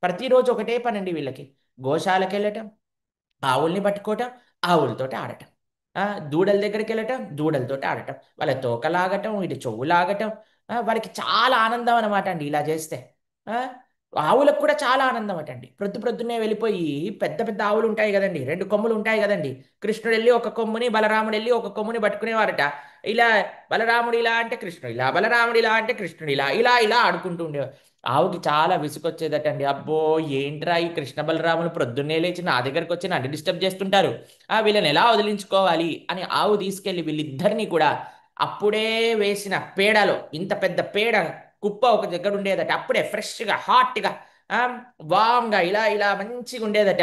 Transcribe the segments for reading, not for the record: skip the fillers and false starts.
ప్రతిరోజు ఒకటే పనండి వీళ్ళకి. గోశాలకు వెళ్ళటం, ఆవుల్ని పట్టుకోవటం, ఆవులతోటి ఆడటం. దూడల దగ్గరికెళ్ళటం, దూడలతోటి ఆడటం. వాళ్ళ తోక లాగటం, ఇటు చెవు లాగటం. వాళ్ళకి చాలా ఆనందం అనమాట అండి ఇలా చేస్తే. ఆ! ఆవులకు కూడా చాలా ఆనందం అటండి. ప్రొద్దున్నే వెళ్ళిపోయి పెద్ద పెద్ద ఆవులుంటాయి గదండీ! 2 కొమ్ములుంటాయి గదండీ! కృష్ణుడెళ్ళి ఒక కొమ్ముని, బలరాముడెళ్ళి ఒక కొమ్ముని పట్టుకునేవారట. ఇలా బలరాముడు ఇలా అంటే కృష్ణుడు ఇలా, బలరాముడు ఇలా అంటే కృష్ణుడు ఇలా, ఇలా ఆడుకుంటూ ఉండేవారు. ఆవుకి చాలా విసుగొచ్చేదటండి. అబ్బో! ఏంట్రా ఈ కృష్ణ బలరాములు ప్రొద్దున్నే లేచి నా దగ్గరకొచ్చి నన్ను డిస్టర్బ్ చేస్తుంటారు. వీళ్ళని ఎలా వదిలించుకోవాలి అని ఆవు తీసుకెళ్ళి వీళ్ళిద్దరిని కూడా అప్పుడే వేసిన పేడలో ఇంత పెద్ద పేడ కుప్ప ఒక దగ్గర ఉండేదట. అప్పుడే ఫ్రెష్‌గా, హాట్‌గా వామ్‌గా ఇలా మంచిగా ఉండేదట.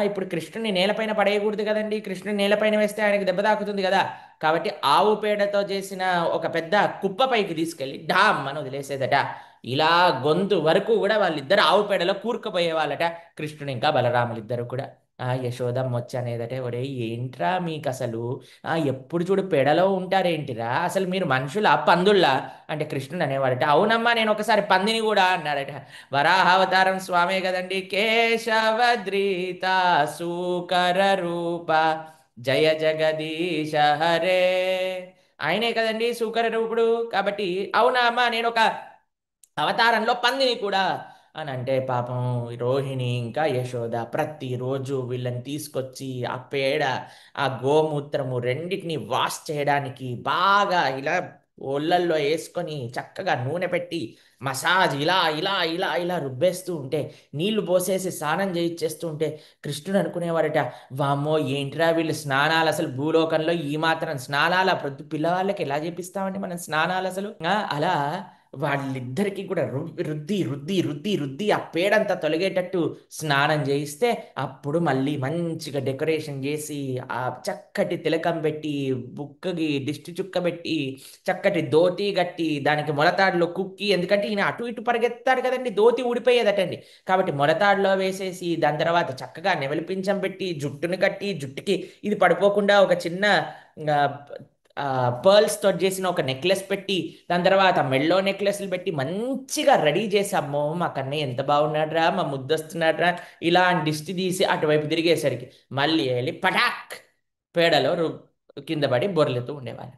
ఇప్పుడు కృష్ణుడిని నేలపైన పడేయకూడదు కదండీ! కృష్ణుడిని నేలపైన వేస్తే ఆయనకి దెబ్బ తాకుతుంది గదా! కాబట్టి ఆవు పేడతో చేసిన ఒక పెద్ద కుప్ప పైకి తీసుకెళ్ళి ఢామ్ అని వదిలేసేదట. ఇలా గొంతు వరకు గూడా వాళ్ళిద్దరు ఆవు పేడలో కూరుకుపోయేవాళ్ళట. కృష్ణుడు ఇంకా బలరాములిద్దరూ కూడా. యశోదమ్మ వచ్చి అనేదట, "ఒరేయ్! ఏంట్రా మీకసలు ఎప్పుడు చూడు పెడలో ఉంటారేంటిరా? అసలు మీరు మనుషులా? పందుల్లా?" అంటే కృష్ణుడు అనేవాడట, "అవునమ్మా నేను ఒకసారి పందిని గూడా" అన్నాడట. వరాహావతారం స్వామే గదండీ! కేశవద్రీత సూకర రూప జయ జగదీశ హరే. ఆయనే కదండీ సూకర రూపుడు. కాబట్టి అవునా అమ్మా నేనొక అవతారంలో పందిని కూడా అని అంటే పాపం రోహిణి ఇంకా యశోద ప్రతిరోజు వీళ్ళని తీసుకొచ్చి ఆ పేడ ఆ గోమూత్రము రెండిటిని వాష్ చేయడానికి బాగా ఇలా ఒళ్ళల్లో వేసుకొని చక్కగా నూనె పెట్టి మసాజ్ ఇలా రుబ్బేస్తూ ఉంటే నీళ్లు పోసేసి స్నానం చేయిచ్చేస్తూ ఉంటే కృష్ణుడు అనుకునేవాడట, వామ్మో ఏంట్రా వీళ్ళు స్నానాలు అసలు భూలోకంలో ఈ మాత్రం స్నానాలు ప్రతి పిల్లవాళ్ళకి ఎలా చేపిస్తామండి మనం స్నానాలు అసలు అలా వాళ్ళిద్దరికీ కూడా రుద్ది ఆ పేడంతా తొలగేటట్టు స్నానం చేయిస్తే అప్పుడు మళ్ళీ మంచిగా డెకరేషన్ చేసి ఆ చక్కటి తిలకం పెట్టి బుక్కకి దిష్టి చుక్క పెట్టి చక్కటి ధోతి కట్టి దానికి మొలతాడులో కుక్కి ఎందుకంటే ఈయన అటు ఇటు పరిగెత్తాడు కదండి ధోతి ఊడిపోయేదటండి కాబట్టి మొలతాడులో వేసేసి దాని తర్వాత చక్కగా నెమలిపించం పెట్టి జుట్టుని కట్టి జుట్టుకి ఇది పడిపోకుండా ఒక చిన్న ఆ, పర్ల్స్ తోటి చేసిన ఒక నెక్లెస్ పెట్టి దాని తర్వాత మెళ్ళో నెక్లెస్లు పెట్టి మంచిగా రెడీ చేసి అమ్మో మా కన్నయ్య ఎంత బాగున్నాడురా మా ముద్దొస్తున్నాడురా ఇలా అని దిష్టి తీసి అటువైపు తిరిగేసరికి మళ్ళీ వెళ్ళి పటాక్ పేడలో కింద పడి బొర్లుతూ ఉండేవాళ్ళు